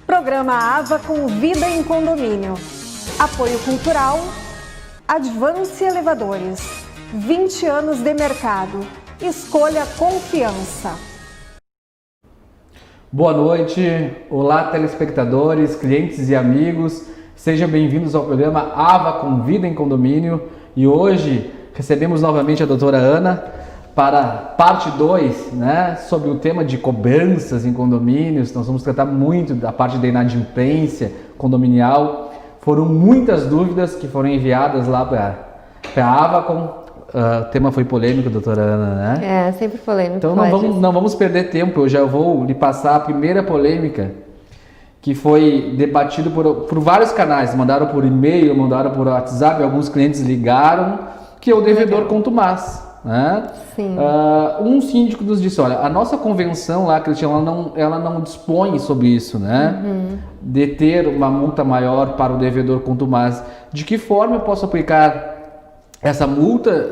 Programa AVA com Vida em Condomínio. Apoio cultural, Advance Elevadores. 20 anos de mercado. Escolha confiança. Boa noite, olá telespectadores, clientes e amigos. Sejam bem-vindos ao programa AVA com Vida em Condomínio. E hoje recebemos novamente a doutora Ana para parte 2, né, sobre o tema de cobranças em condomínios. Nós vamos tratar muito da parte da inadimplência condominial. Foram muitas dúvidas que foram enviadas lá para a Avacom. O tema foi polêmico, doutora Ana, né? É, sempre polêmico. Então não vamos perder tempo, eu já vou lhe passar a primeira polêmica que foi debatido por vários canais. Mandaram por e-mail, mandaram por WhatsApp, alguns clientes ligaram, que é o devedor contumaz. Né? Sim. Um síndico nos disse, olha, a nossa convenção lá, Cristiano, ela não dispõe sobre isso, né? De ter uma multa maior para o devedor contumaz. De que forma eu posso aplicar essa multa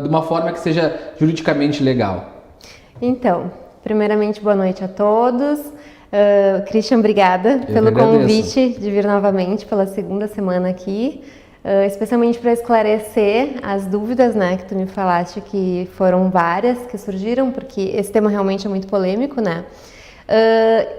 de uma forma que seja juridicamente legal? Então, primeiramente, boa noite a todos. Christian, obrigada pelo convite de vir novamente pela segunda semana aqui. Especialmente para esclarecer as dúvidas, né, que tu me falaste, que foram várias que surgiram, porque esse tema realmente é muito polêmico, né?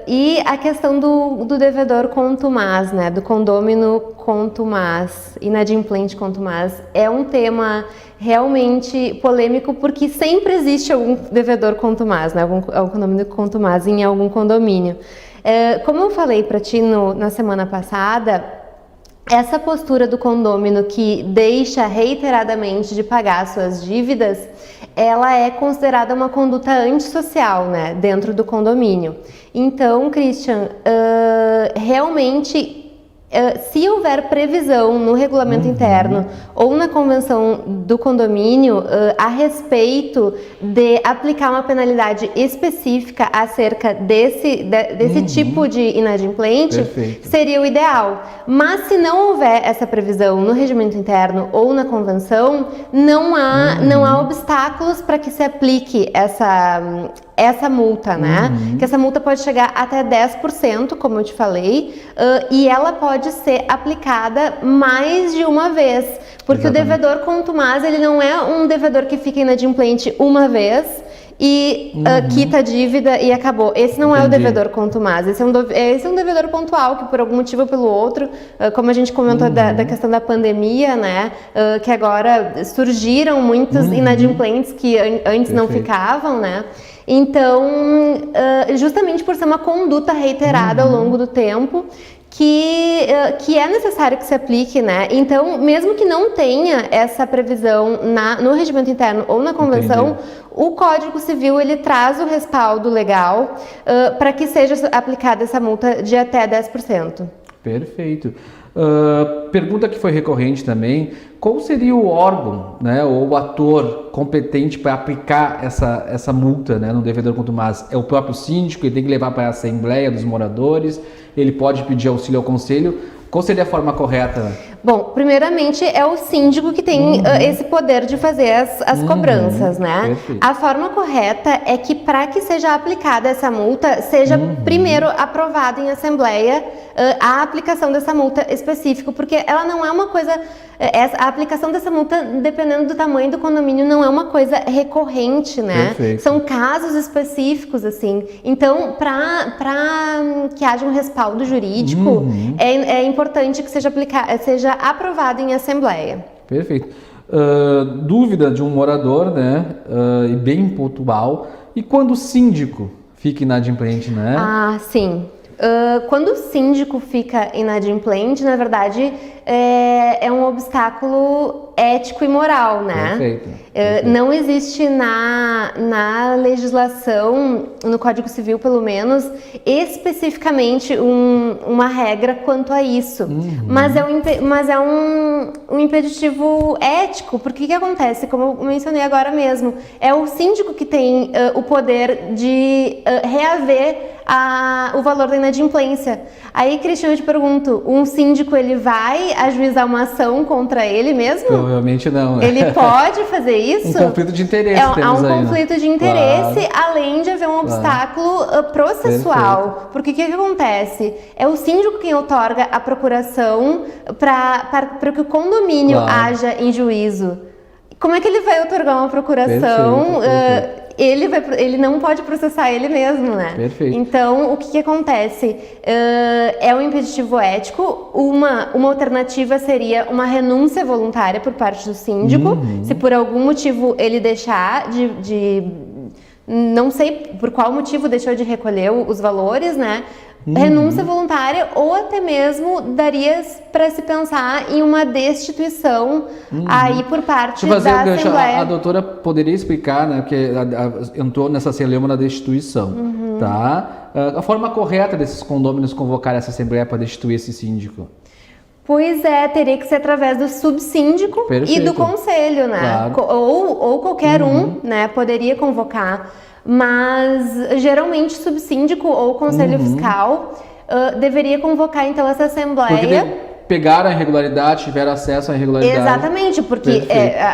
E a questão do devedor contumaz, né, do condômino contumaz, inadimplente contumaz, é um tema realmente polêmico, porque sempre existe algum devedor contumaz, né, algum condômino contumaz em algum condomínio. Como eu falei para ti na semana passada, essa postura do condômino que deixa reiteradamente de pagar suas dívidas, ela é considerada uma conduta antissocial, né, dentro do condomínio. Então, Christian, realmente, se houver previsão no regulamento interno ou na convenção do condomínio a respeito de aplicar uma penalidade específica acerca desse tipo de inadimplente, seria o ideal. Mas se não houver essa previsão no regimento interno ou na convenção, não há obstáculos para que se aplique essa multa, né? Que essa multa pode chegar até 10%, como eu te falei, e ela pode ser aplicada mais de uma vez, porque o devedor contumaz, ele não é um devedor que fica inadimplente uma vez e quita a dívida e acabou. Esse não é o devedor contumaz, esse é um devedor pontual que por algum motivo ou pelo outro, como a gente comentou da questão da pandemia, né, que agora surgiram muitos inadimplentes que antes não ficavam, né? Então, justamente por ser uma conduta reiterada ao longo do tempo, que é necessário que se aplique, né? Então, mesmo que não tenha essa previsão no regimento interno ou na convenção, o Código Civil, ele traz o respaldo legal para que seja aplicada essa multa de até 10%. Perfeito. Pergunta que foi recorrente também, qual seria o órgão, né, ou o ator competente para aplicar essa multa, né, no devedor contumaz? É o próprio síndico, ele tem que levar para a Assembleia dos Moradores, ele pode pedir auxílio ao Conselho? Qual seria a forma correta? Bom, primeiramente é o síndico que tem esse poder de fazer as cobranças, né? Perfeito. A forma correta é que para que seja aplicada essa multa, seja primeiro aprovada em assembleia a aplicação dessa multa específica, porque ela não é uma coisa... A aplicação dessa multa, dependendo do tamanho do condomínio, não é uma coisa recorrente, né? Perfeito. São casos específicos, assim. Então, para que haja um respaldo jurídico, é importante que seja aprovado em assembleia. Perfeito. Dúvida de um morador, né? E bem pontual. E quando o síndico fica inadimplente, né? Ah, sim. Quando o síndico fica inadimplente, na verdade, é um obstáculo ético e moral, né? Perfeito. Não existe na legislação, no Código Civil pelo menos, especificamente uma regra quanto a isso. Mas é um impeditivo ético, porque o que acontece, como eu mencionei agora mesmo, é o síndico que tem o poder de reaver o valor da inadimplência. Aí, Cristiano, eu te pergunto, um síndico ele vai ajuizar uma ação contra ele mesmo? Provavelmente não, né? Ele pode fazer isso? Um conflito de interesse Há temos um aí, conflito de interesse, além de haver um obstáculo processual. Perfeito. Porque o que acontece? É o síndico quem outorga a procuração para que o condomínio haja em juízo. Como é que ele vai outorgar uma procuração? Perfeito. Ele não pode processar ele mesmo, né? Perfeito. Então, o que acontece? É um impeditivo ético. Uma alternativa seria uma renúncia voluntária por parte do síndico. Se por algum motivo ele deixar não sei por qual motivo deixou de recolher os valores, né? Renúncia voluntária, ou até mesmo daria para se pensar em uma destituição aí por parte da Assembleia. A doutora poderia explicar, né, porque entrou nessa celeuma da destituição, tá? A forma correta desses condôminos convocar essa Assembleia para destituir esse síndico? Pois é, teria que ser através do subsíndico e do conselho, né? Claro. Ou qualquer né, poderia convocar. Mas geralmente subsíndico ou conselho fiscal deveria convocar então essa assembleia. Porque pegaram a irregularidade, tiveram acesso à irregularidade. Exatamente, porque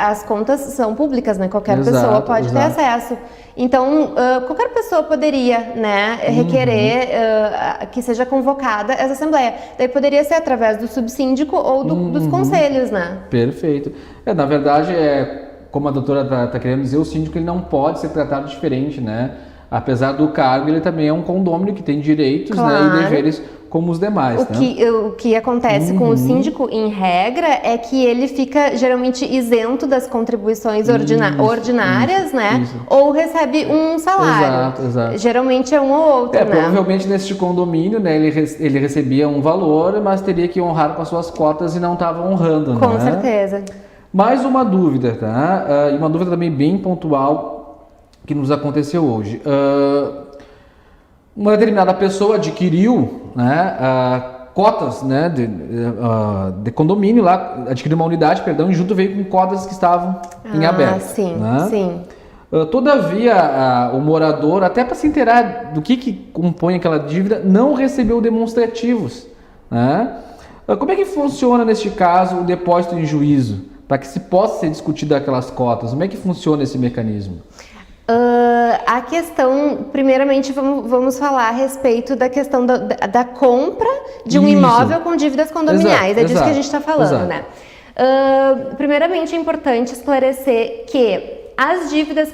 as contas são públicas, né? Qualquer pessoa pode ter acesso. Então, qualquer pessoa poderia, né, requerer que seja convocada essa assembleia. Daí poderia ser através do subsíndico ou dos conselhos, né? Perfeito. Na verdade, como a doutora está querendo dizer, o síndico ele não pode ser tratado diferente, né? Apesar do cargo, ele também é um condômino que tem direitos, né, e deveres como os demais. O que acontece com o síndico, em regra, é que ele fica geralmente isento das contribuições ordinárias, né? Ou recebe um salário. Exato. Geralmente é um ou outro, né? Provavelmente neste condomínio, né, ele recebia um valor, mas teria que honrar com as suas cotas e não estava honrando, né? Com certeza. Mais uma dúvida, tá? E uma dúvida também bem pontual que nos aconteceu hoje. Uma determinada pessoa adquiriu, né, cotas, né, de condomínio lá, adquiriu uma unidade, perdão, e junto veio com cotas que estavam em aberto. Sim, né? sim. Todavia, o morador, até para se inteirar do que compõe aquela dívida, não recebeu demonstrativos, né? Como é que funciona, neste caso, o depósito em juízo? Para que se possa ser discutido aquelas cotas, como é que funciona esse mecanismo? A questão, primeiramente, vamos falar a respeito da questão da compra de um imóvel com dívidas condominiais. Disso que a gente está falando, né? Primeiramente, é importante esclarecer que as dívidas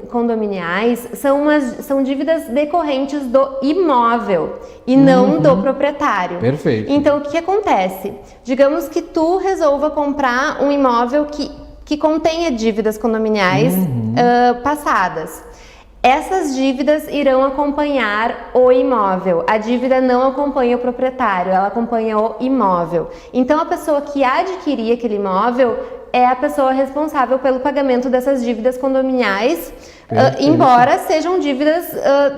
condominiais são dívidas decorrentes do imóvel e não do proprietário. Perfeito. Então, o que acontece? Digamos que tu resolva comprar um imóvel que contenha dívidas condominiais passadas. Essas dívidas irão acompanhar o imóvel. A dívida não acompanha o proprietário, ela acompanha o imóvel. Então, a pessoa que adquirir aquele imóvel é a pessoa responsável pelo pagamento dessas dívidas condominiais, embora sejam dívidas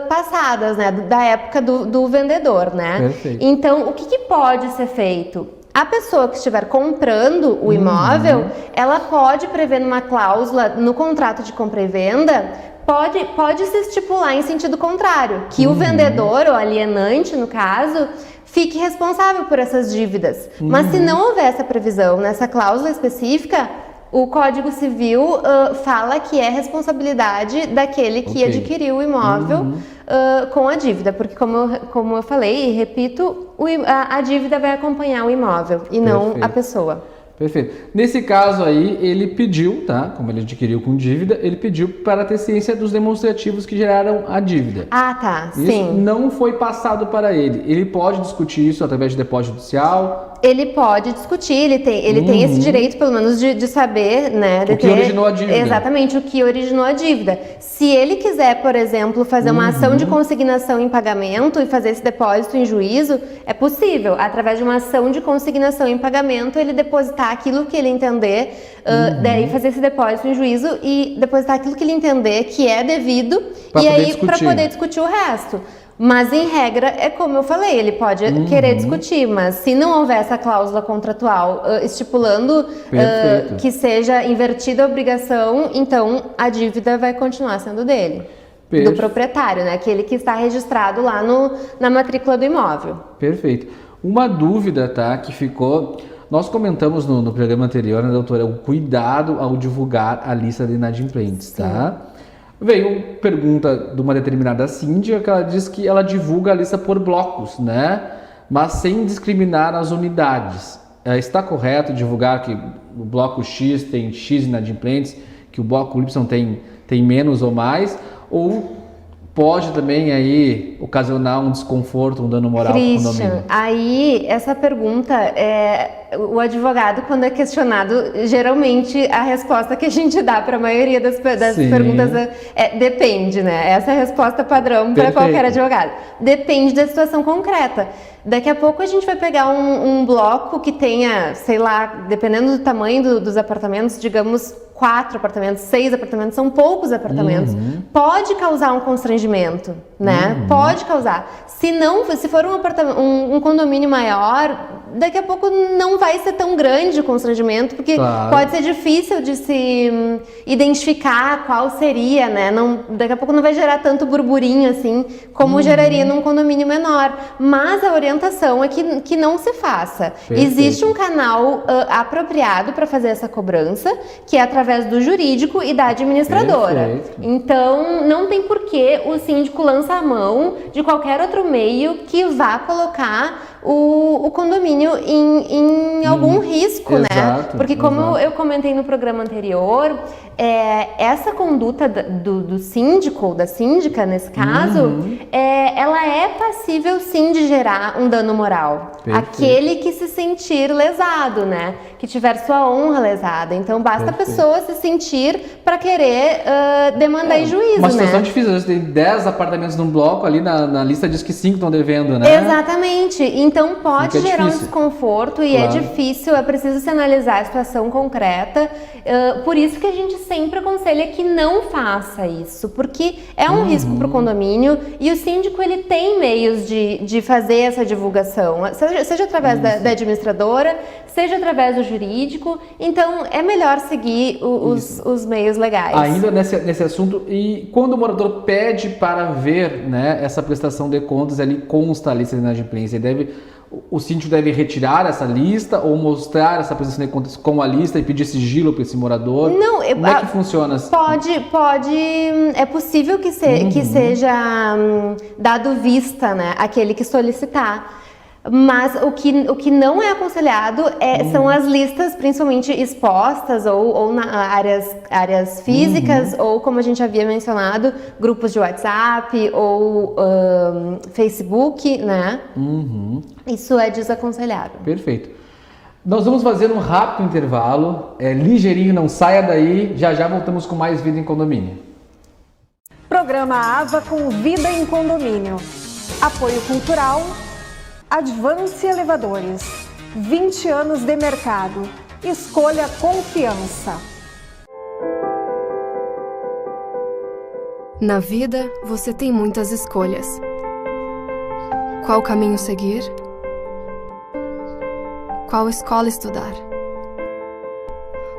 passadas, né, da época do vendedor, né? Perfeito. Então, o que pode ser feito? A pessoa que estiver comprando o imóvel, ela pode prever numa cláusula no contrato de compra e venda, pode se estipular em sentido contrário, que o vendedor, ou alienante no caso, fique responsável por essas dívidas. Mas se não houver essa previsão nessa cláusula específica, o Código Civil fala que é responsabilidade daquele que adquiriu o imóvel com a dívida, porque como eu falei e repito, a dívida vai acompanhar o imóvel e não a pessoa. Perfeito. Nesse caso aí, ele pediu, tá? Como ele adquiriu com dívida, ele pediu para ter ciência dos demonstrativos que geraram a dívida. Ah, tá. Isso Sim. não foi passado para ele. Ele pode discutir isso através de depósito judicial? Ele pode discutir, ele tem esse direito, pelo menos, de saber, né? O que originou a dívida. Exatamente, o que originou a dívida. Se ele quiser, por exemplo, fazer uma ação de consignação em pagamento e fazer esse depósito em juízo, é possível. Através de uma ação de consignação em pagamento, ele depositar aquilo que ele entender, daí fazer esse depósito em juízo e depositar aquilo que ele entender que é devido, e aí para poder discutir o resto. Mas, em regra, é como eu falei, ele pode querer discutir, mas se não houver essa cláusula contratual estipulando que seja invertida a obrigação, então a dívida vai continuar sendo dele, do proprietário, né? Aquele que está registrado lá na matrícula do imóvel. Perfeito. Uma dúvida, tá, que ficou... nós comentamos no programa anterior, né, doutora, o cuidado ao divulgar a lista de inadimplentes, tá? Veio pergunta de uma determinada síndica que ela diz que ela divulga a lista por blocos, né? Mas sem discriminar as unidades. Está correto divulgar que o bloco X tem X inadimplentes, que o bloco Y tem menos ou mais, ou pode também aí ocasionar um desconforto, um dano moral para o condomínio? Aí essa pergunta, o advogado, quando é questionado, geralmente a resposta que a gente dá para a maioria das perguntas depende, né? Essa é a resposta padrão para qualquer advogado. Depende da situação concreta. Daqui a pouco a gente vai pegar um bloco que tenha, sei lá, dependendo do tamanho dos apartamentos, digamos 4 apartamentos, 6 apartamentos, são poucos apartamentos. Pode causar um constrangimento, né? Pode causar. Se for um condomínio maior, daqui a pouco não vai ser tão grande o constrangimento, porque pode ser difícil de se identificar qual seria, né? Daqui a pouco não vai gerar tanto burburinho assim, como geraria num condomínio menor. Mas a orientação é que não se faça. Perfeito. Existe um canal apropriado para fazer essa cobrança, que é através do jurídico e da administradora. Perfeito. Então, não tem porquê o síndico lançar a mão de qualquer outro meio que vá colocar o condomínio em algum risco, né? Porque como eu comentei no programa anterior, essa conduta do síndico ou da síndica, nesse caso, ela é passível sim de gerar um dano moral. Perfeito. Aquele que se sentir lesado, né? Que tiver sua honra lesada. Então basta a pessoa se sentir para querer demandar em juízo, uma situação né? difícil, você tem 10 apartamentos num bloco, ali na lista diz que 5 estão devendo, né? Exatamente. Então pode gerar um desconforto e é difícil, é preciso se analisar a situação concreta. Por isso que a gente sempre aconselha que não faça isso, porque é um risco para o condomínio e o síndico ele tem meios de fazer essa divulgação, seja através da administradora, seja através do jurídico. Então é melhor seguir os meios legais. Ainda nesse assunto, e quando o morador pede para ver, né, essa prestação de contas, ali consta a lista de inadimplência, o síndico deve retirar essa lista ou mostrar essa prestação de contas com a lista e pedir sigilo para esse morador? Não, como é que funciona? Pode, é possível que seja dado vista, né, aquele que solicitar. Mas o que não é aconselhado são as listas, principalmente expostas ou na áreas físicas, ou como a gente havia mencionado, grupos de WhatsApp ou Facebook, né? Isso é desaconselhável. Perfeito. Nós vamos fazer um rápido intervalo, ligeirinho, não saia daí, já voltamos com mais Vida em Condomínio. Programa AVA com Vida em Condomínio. Apoio cultural Advance Elevadores, 20 anos de mercado. Escolha confiança. Na vida, você tem muitas escolhas. Qual caminho seguir? Qual escola estudar?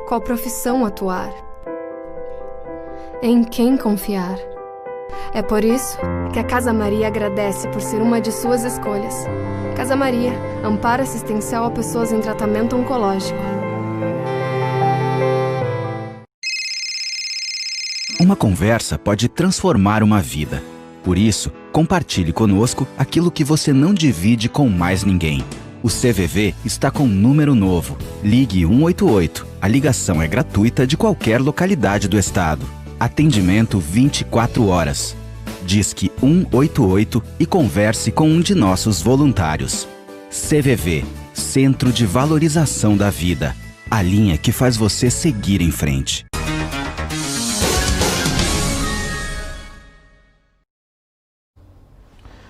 Qual profissão atuar? Em quem confiar? É por isso que a Casa Maria agradece por ser uma de suas escolhas. Casa Maria, amparo assistencial a pessoas em tratamento oncológico. Uma conversa pode transformar uma vida. Por isso, compartilhe conosco aquilo que você não divide com mais ninguém. O CVV está com um número novo. Ligue 188. A ligação é gratuita de qualquer localidade do estado. Atendimento 24 horas. Disque 188 e converse com um de nossos voluntários. CVV, Centro de Valorização da Vida. A linha que faz você seguir em frente.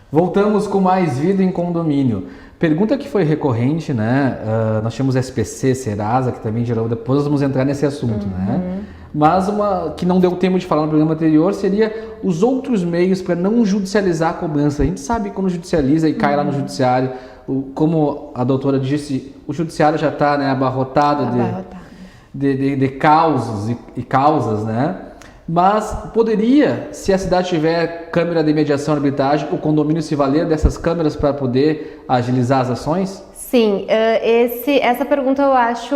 Voltamos com mais Vida em Condomínio. Pergunta que foi recorrente, né? Nós tínhamos SPC, Serasa, que também gerou. Depois nós vamos entrar nesse assunto, né? Mas uma que não deu tempo de falar no programa anterior seria os outros meios para não judicializar a cobrança. A gente sabe quando judicializa e cai lá no judiciário. Como a doutora disse, o judiciário já está, né, abarrotado de causos e causas, né? Mas poderia, se a cidade tiver câmera de mediação e arbitragem, o condomínio se valer dessas câmeras para poder agilizar as ações? Sim, essa pergunta eu acho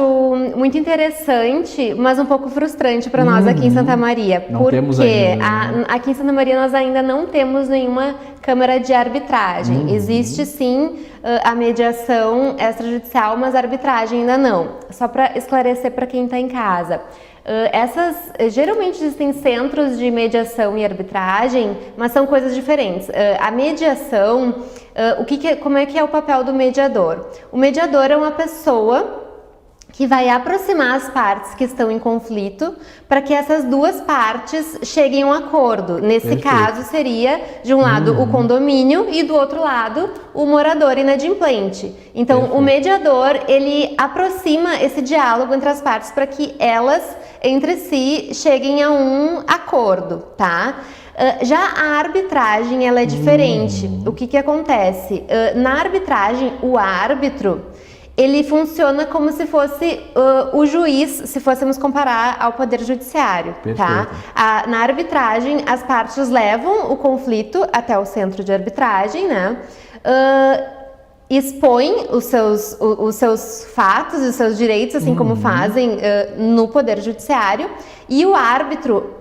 muito interessante, mas um pouco frustrante para nós aqui em Santa Maria. Não temos ainda, né? Aqui em Santa Maria nós ainda não temos nenhuma câmara de arbitragem. Existe sim a mediação extrajudicial, mas a arbitragem ainda não. Só para esclarecer para quem está em casa. Geralmente existem centros de mediação e arbitragem, mas são coisas diferentes. A mediação, como é que é o papel do mediador? O mediador é uma pessoa que vai aproximar as partes que estão em conflito para que essas duas partes cheguem a um acordo. Nesse caso, seria, de um lado, o condomínio e do outro lado, o morador inadimplente. Então, o mediador, ele aproxima esse diálogo entre as partes para que elas, entre si, cheguem a um acordo, tá? Já a arbitragem, ela é diferente. O que acontece? Na arbitragem, o árbitro, ele funciona como se fosse o juiz, se fôssemos comparar ao Poder Judiciário, tá? Na arbitragem, as partes levam o conflito até o centro de arbitragem, né? Expõem os seus fatos e os seus direitos, assim como fazem no Poder Judiciário, e o árbitro,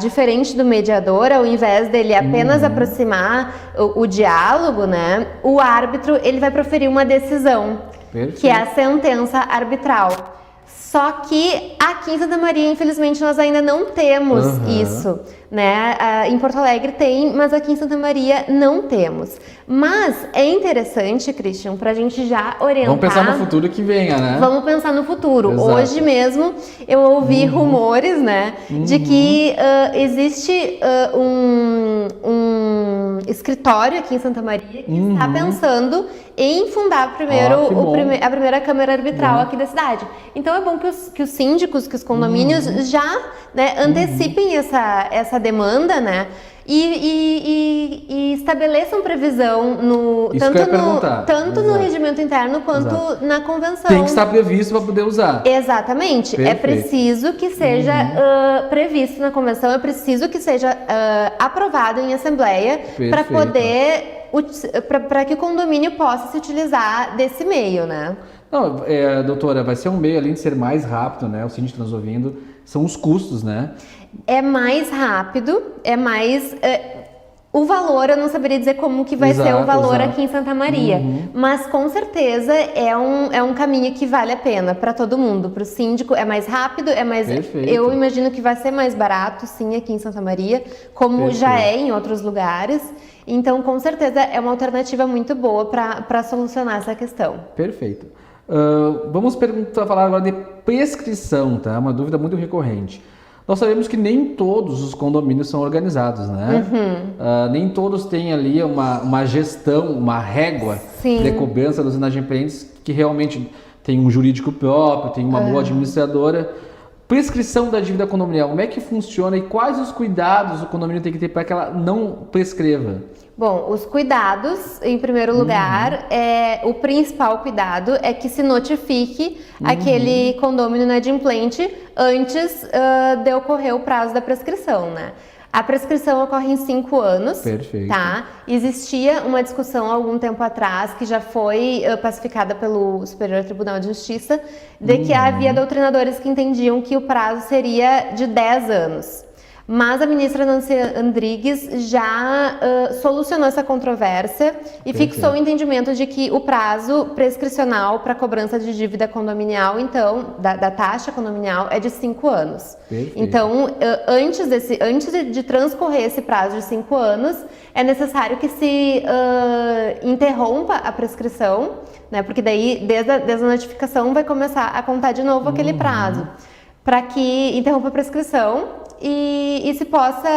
diferente do mediador, ao invés dele apenas aproximar o diálogo, né? O árbitro, ele vai proferir uma decisão, que é a sentença arbitral. Só que aqui em Santa Maria, infelizmente, nós ainda não temos isso, né? Em Porto Alegre tem, mas aqui em Santa Maria não temos. Mas é interessante, Christian, pra gente já orientar... Vamos pensar no futuro que venha, né? Vamos pensar no futuro. Exato. Hoje mesmo eu ouvi rumores, né, de que existe um escritório aqui em Santa Maria que está pensando em fundar primeiro a primeira Câmara Arbitral aqui da cidade. Então é bom que os síndicos, que os condomínios já, né, antecipem essa demanda, né? E estabeleçam previsão tanto no regimento interno quanto na convenção. Tem que estar previsto para poder usar. Exatamente. Perfeito. É preciso que seja previsto na convenção, é preciso que seja aprovado em assembleia para poder, para que o condomínio possa se utilizar desse meio, né? Não, doutora, vai ser um meio, além de ser mais rápido, né? O síndico nos ouvindo, são os custos, né? É mais rápido, é mais... o valor, eu não saberia dizer como que vai ser o valor aqui em Santa Maria, mas com certeza é um caminho que vale a pena para todo mundo. Para o síndico é mais rápido, é mais... Perfeito. Eu imagino que vai ser mais barato, sim, aqui em Santa Maria, como já é em outros lugares. Então, com certeza, é uma alternativa muito boa para solucionar essa questão. Perfeito. Vamos falar agora de prescrição, tá? Uma dúvida muito recorrente. Nós sabemos que nem todos os condomínios são organizados, né? Nem todos têm ali uma gestão, uma régua de cobrança dos inadimplentes que realmente tem um jurídico próprio, tem uma boa administradora. Prescrição da dívida condominial, como é que funciona e quais os cuidados o condomínio tem que ter para que ela não prescreva? Bom, os cuidados, em primeiro lugar, o principal cuidado é que se notifique aquele condomínio inadimplente antes de ocorrer o prazo da prescrição, né? A prescrição ocorre em 5 anos. Perfeito. Tá? Existia uma discussão há algum tempo atrás, que já foi pacificada pelo Superior Tribunal de Justiça, de que havia doutrinadores que entendiam que o prazo seria de 10 anos. Mas a ministra Nancy Andrigues já solucionou essa controvérsia e fixou o entendimento de que o prazo prescricional para cobrança de dívida condominial, então, da taxa condominial, é de 5 anos. Perfeito. Então, antes de transcorrer esse prazo de 5 anos, é necessário que se interrompa a prescrição, né? Porque daí, desde a notificação, vai começar a contar de novo aquele prazo, para que interrompa a prescrição e se possa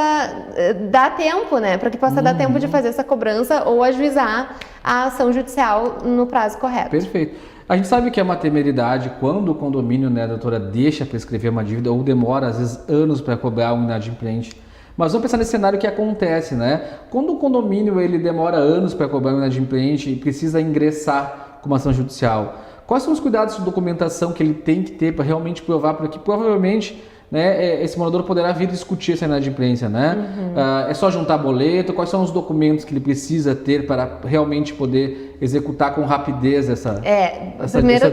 dar tempo, né? Para que possa dar tempo de fazer essa cobrança ou ajuizar a ação judicial no prazo correto. Perfeito. A gente sabe que é uma temeridade quando o condomínio, né, doutora, deixa prescrever uma dívida ou demora, às vezes, anos para cobrar um inadimplente. Mas vamos pensar nesse cenário que acontece, né? Quando o condomínio ele demora anos para cobrar um inadimplente e precisa ingressar com uma ação judicial, quais são os cuidados de documentação que ele tem que ter para realmente provar? Porque provavelmente né, esse morador poderá vir discutir essa inadimplência, né? É só juntar boleto? Quais são os documentos que ele precisa ter para realmente poder executar com rapidez essa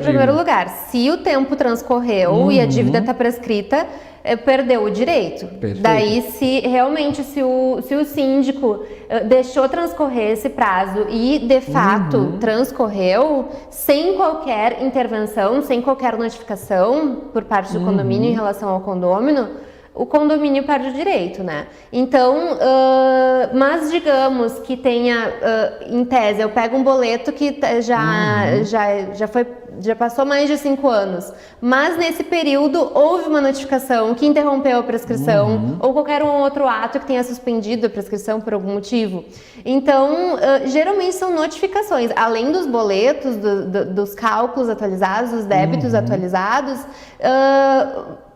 primeiro lugar, se o tempo transcorreu e a dívida está prescrita, perdeu o direito. Perfeito. Daí, se realmente se o síndico deixou transcorrer esse prazo e de fato transcorreu sem qualquer intervenção, sem qualquer notificação por parte do condomínio em relação ao condômino, o condomínio perde o direito, né? Então, mas digamos que tenha, em tese, eu pego um boleto que já passou mais de 5 anos, mas nesse período houve uma notificação que interrompeu a prescrição ou qualquer outro ato que tenha suspendido a prescrição por algum motivo. Então, geralmente são notificações, além dos boletos, dos cálculos atualizados, dos débitos atualizados,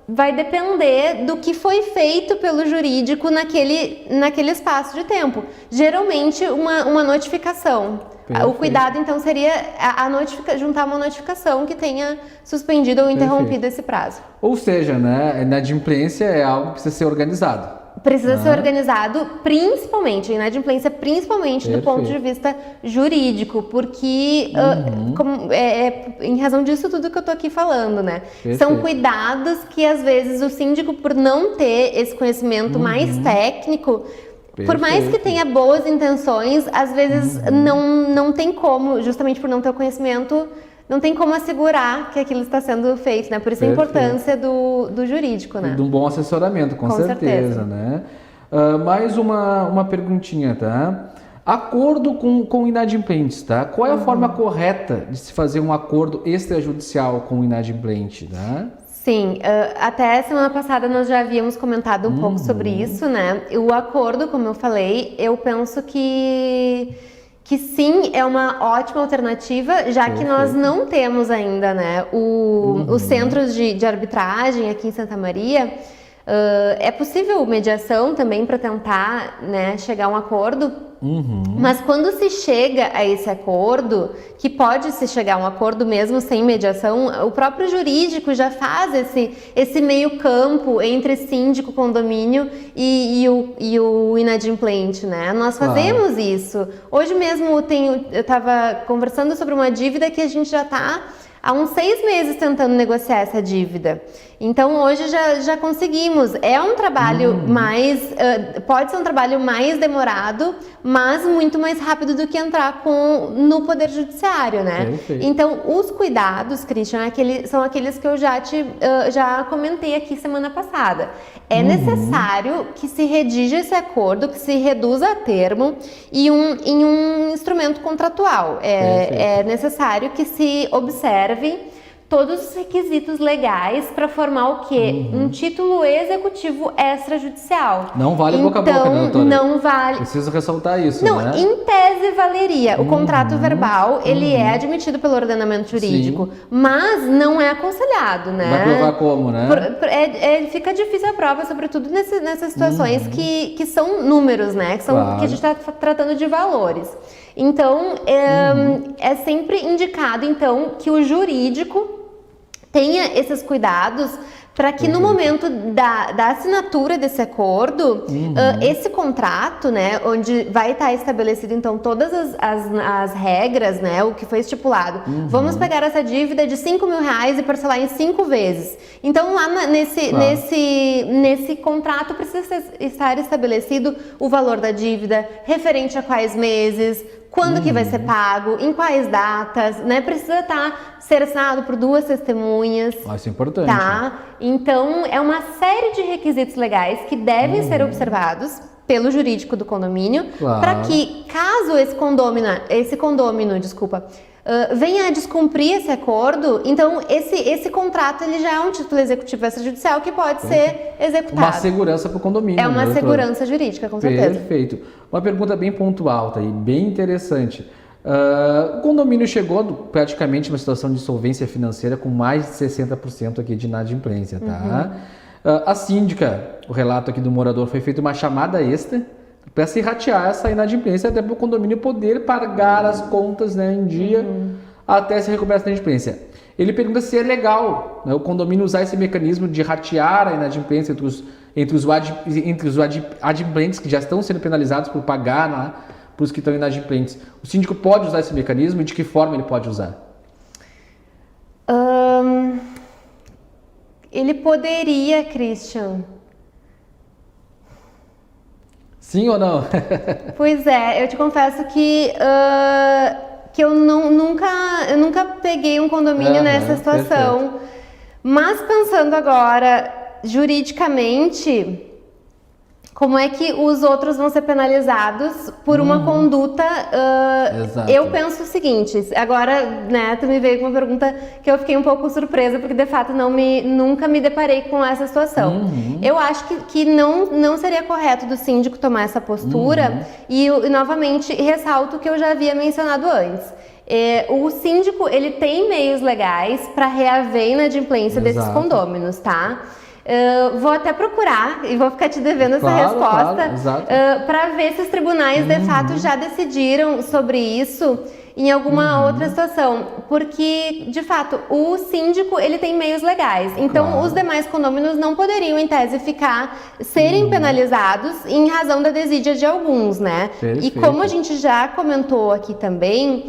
vai depender do que foi feito pelo jurídico naquele espaço de tempo. Geralmente, uma notificação. Perfeito. O cuidado, então, seria juntar uma notificação que tenha suspendido ou interrompido esse prazo. Ou seja, né, a inadimplência é algo que precisa ser organizado. Precisa ser organizado, principalmente, a inadimplência, principalmente do ponto de vista jurídico, porque em razão disso tudo que eu tô aqui falando, né? Perfeito. São cuidados que, às vezes, o síndico, por não ter esse conhecimento mais técnico, por mais que tenha boas intenções, às vezes não tem como, justamente por não ter o conhecimento, não tem como assegurar que aquilo está sendo feito, né? Por isso a importância do jurídico, né? De um bom assessoramento, com certeza, né? Mais uma perguntinha, tá? Acordo com inadimplentes, tá? Qual é a forma correta de se fazer um acordo extrajudicial com o inadimplente, tá? Sim, até semana passada nós já havíamos comentado um pouco sobre isso, né? O acordo, como eu falei, eu penso que sim, é uma ótima alternativa, já que nós não temos ainda, né, os centros de arbitragem aqui em Santa Maria. É possível mediação também para tentar, né, chegar a um acordo, mas quando se chega a esse acordo, que pode se chegar a um acordo mesmo sem mediação, o próprio jurídico já faz esse meio campo entre síndico, condomínio e o inadimplente, né? Nós fazemos isso. Hoje mesmo eu estava conversando sobre uma dívida que a gente já está há uns 6 meses tentando negociar essa dívida. Então hoje já conseguimos. É um trabalho pode ser um trabalho mais demorado, mas muito mais rápido do que entrar no Poder Judiciário, né? Perfeito. Então os cuidados, Christian, são aqueles que eu já comentei aqui semana passada. É necessário que se redija esse acordo, que se reduza a termo em um instrumento contratual. É necessário que se observe todos os requisitos legais para formar o quê? Um título executivo extrajudicial. Não vale boca a boca, né, doutora? Não vale. Preciso ressaltar isso, Não, né? em tese valeria. O contrato verbal, ele é admitido pelo ordenamento jurídico, mas não é aconselhado, né? Vai provar como, né? Fica difícil a prova, sobretudo nessas situações que são números, né? Que a gente está tratando de valores. Então, é sempre indicado, então, que o jurídico tenha esses cuidados para que no momento da assinatura desse acordo, esse contrato, né, onde vai estar estabelecido então todas as regras, né, o que foi estipulado. Vamos pegar essa dívida de R$5.000 e parcelar em 5 vezes. Então lá nesse contrato precisa estar estabelecido o valor da dívida, referente a quais meses, quando que vai ser pago, em quais datas, né? Precisa ser assinado por 2 testemunhas. Isso é importante. Tá? Então, é uma série de requisitos legais que devem ser observados pelo jurídico do condomínio, para que, caso esse condômino, venha a descumprir esse acordo, então esse contrato ele já é um título executivo extrajudicial que pode ser executado. Uma segurança para o condomínio. É uma segurança jurídica, com certeza. Perfeito. Uma pergunta bem pontual, tá aí, bem interessante. O condomínio chegou praticamente numa situação de insolvência financeira com mais de 60% aqui de inadimplência, tá? A síndica, o relato aqui do morador, foi feita uma chamada extra para se ratear essa inadimplência, até para o condomínio poder pagar as contas, né, em dia, até se recuperar essa inadimplência. Ele pergunta se é legal, né, o condomínio usar esse mecanismo de ratear a inadimplência entre os adimplentes que já estão sendo penalizados por pagar, né, para os que estão inadimplentes. O síndico pode usar esse mecanismo e de que forma ele pode usar? Ele poderia, Christian. Sim ou não? Pois é, eu te confesso que eu nunca peguei um condomínio nessa situação. Perfeito. Mas pensando agora, juridicamente, como é que os outros vão ser penalizados por uma conduta? Eu penso o seguinte, agora, né, tu me veio com uma pergunta que eu fiquei um pouco surpresa, porque de fato nunca me deparei com essa situação. Eu acho que não seria correto do síndico tomar essa postura e novamente ressalto o que eu já havia mencionado antes. O síndico, ele tem meios legais para reaver a inadimplência desses condôminos, tá? Vou até procurar e vou ficar te devendo essa resposta para ver se os tribunais de fato já decidiram sobre isso em alguma outra situação, porque de fato o síndico, ele tem meios legais, então os demais condôminos não poderiam em tese serem penalizados em razão da desídia de alguns, né? Perfeito. E como a gente já comentou aqui também,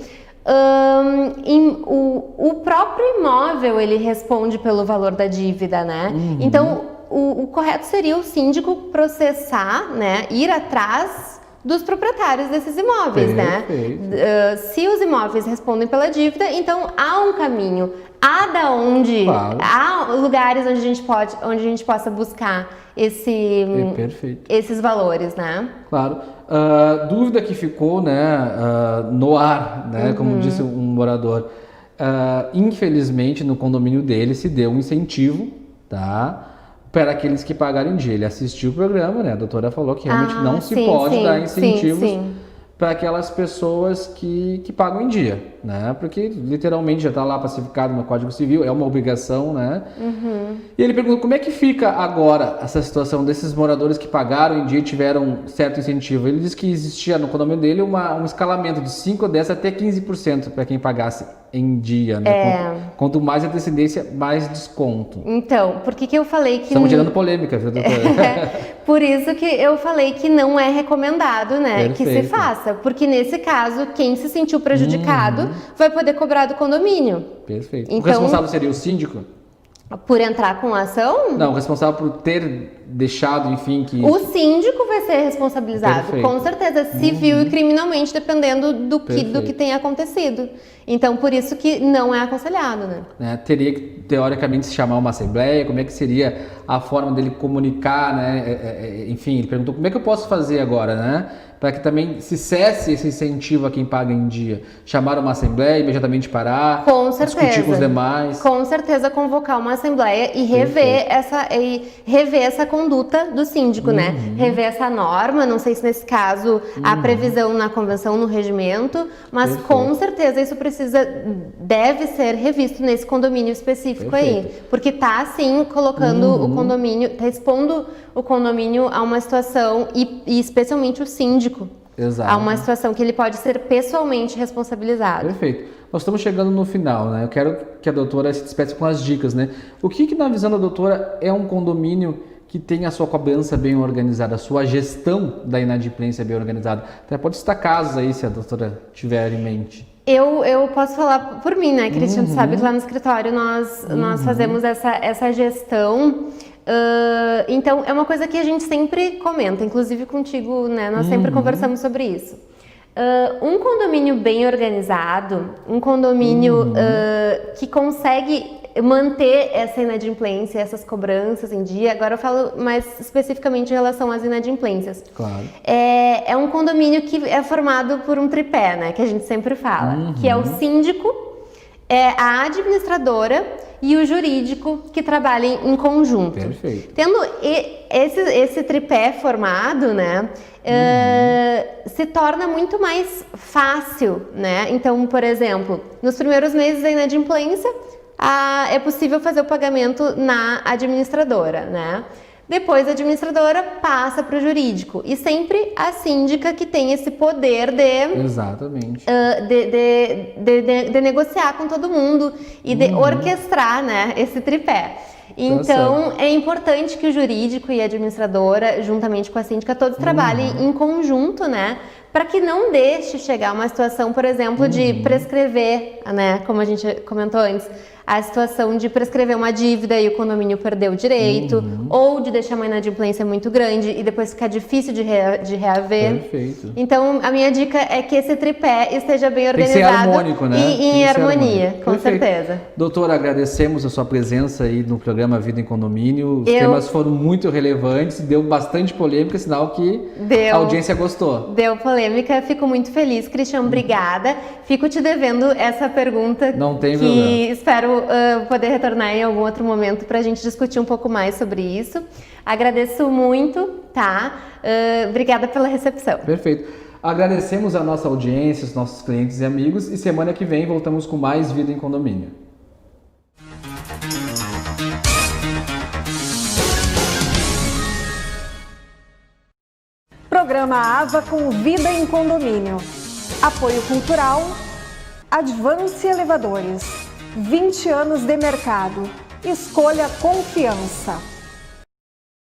o próprio imóvel, ele responde pelo valor da dívida, né? Então o correto seria o síndico processar, né, ir atrás dos proprietários desses imóveis, né? Se os imóveis respondem pela dívida, então há um caminho, há lugares onde a gente possa buscar esses valores, né? Claro. Dúvida que ficou, né, no ar, né, como disse um morador, infelizmente no condomínio dele se deu um incentivo, tá, para aqueles que pagaram em dia. Ele assistiu o programa, né, a doutora falou que realmente não se pode dar incentivos para aquelas pessoas que pagam em dia, né? Porque literalmente já está lá pacificado no Código Civil, é uma obrigação, né? E ele perguntou como é que fica agora essa situação desses moradores que pagaram em dia e tiveram certo incentivo. Ele disse que existia no condomínio dele um escalamento de 5, 10 até 15% para quem pagasse em dia, né? Quanto mais antecedência, mais desconto. Então, por que eu falei que... Estamos gerando polêmica, viu, doutora? Por isso que eu falei que não é recomendado, né, que se faça. Porque nesse caso, quem se sentiu prejudicado vai poder cobrar do condomínio. Perfeito. Então, o responsável seria o síndico? Por entrar com a ação? Não, o responsável por ter deixado, enfim, que... O síndico vai ser responsabilizado, com certeza, civil e criminalmente, dependendo do que tenha acontecido. Então, por isso que não é aconselhado, né? Teria que, teoricamente, se chamar uma assembleia, como é que seria a forma dele comunicar, né? Enfim, ele perguntou como é que eu posso fazer agora, né? Para que também se cesse esse incentivo a quem paga em dia. Chamar uma assembleia, imediatamente parar, discutir com os demais. Com certeza, convocar uma assembleia e rever essa conduta do síndico, né? Rever essa norma, não sei se nesse caso há previsão na convenção, no regimento, mas com certeza isso deve ser revisto nesse condomínio específico aí. Porque tá, assim, colocando o condomínio, tá expondo o condomínio a uma situação, e especialmente o síndico, a uma situação que ele pode ser pessoalmente responsabilizado. Perfeito. Nós estamos chegando no final, né? Eu quero que a doutora se despece com as dicas, né? O que na visão da doutora é um condomínio que tem a sua cobrança bem organizada, a sua gestão da inadimplência bem organizada? Até pode citar casos aí, se a doutora tiver em mente. Eu posso falar por mim, né, Christian? Tu sabe que lá no escritório nós fazemos essa gestão. Então, é uma coisa que a gente sempre comenta, inclusive contigo, né? Nós sempre conversamos sobre isso. Um condomínio bem organizado, um condomínio que consegue manter essa inadimplência, essas cobranças em dia. Agora eu falo mais especificamente em relação às inadimplências. Claro. É um condomínio que é formado por um tripé, né? Que a gente sempre fala, que é o síndico, a administradora e o jurídico, que trabalhem em conjunto. Perfeito. Tendo esse tripé formado, né, se torna muito mais fácil, né? Então, por exemplo, nos primeiros meses da inadimplência, é possível fazer o pagamento na administradora, né? Depois a administradora passa para o jurídico. E sempre a síndica que tem esse poder de... Exatamente. De negociar com todo mundo e de orquestrar, né, esse tripé. Então, é importante que o jurídico e a administradora, juntamente com a síndica, todos trabalhem em conjunto, né? Para que não deixe chegar uma situação, por exemplo, de prescrever, né? Como a gente comentou antes, a situação de prescrever uma dívida e o condomínio perdeu o direito, ou de deixar uma inadimplência muito grande e depois ficar difícil de reaver. Perfeito. Então, a minha dica é que esse tripé esteja bem organizado. Tem que ser harmônico, né? E em harmonia, com certeza. Doutora, agradecemos a sua presença aí no programa Vida em Condomínio. Os temas foram muito relevantes, deu bastante polêmica, sinal que a audiência gostou. Deu polêmica, fico muito feliz. Cristian, obrigada. Fico te devendo essa pergunta. Não tem que problema. Espero poder retornar em algum outro momento para a gente discutir um pouco mais sobre isso. Agradeço muito, tá? Obrigada pela recepção. Perfeito. Agradecemos a nossa audiência, os nossos clientes e amigos, e semana que vem voltamos com mais Vida em Condomínio. Programa AVA com Vida em Condomínio. Apoio cultural, Advance Elevadores. 20 anos de mercado. Escolha confiança.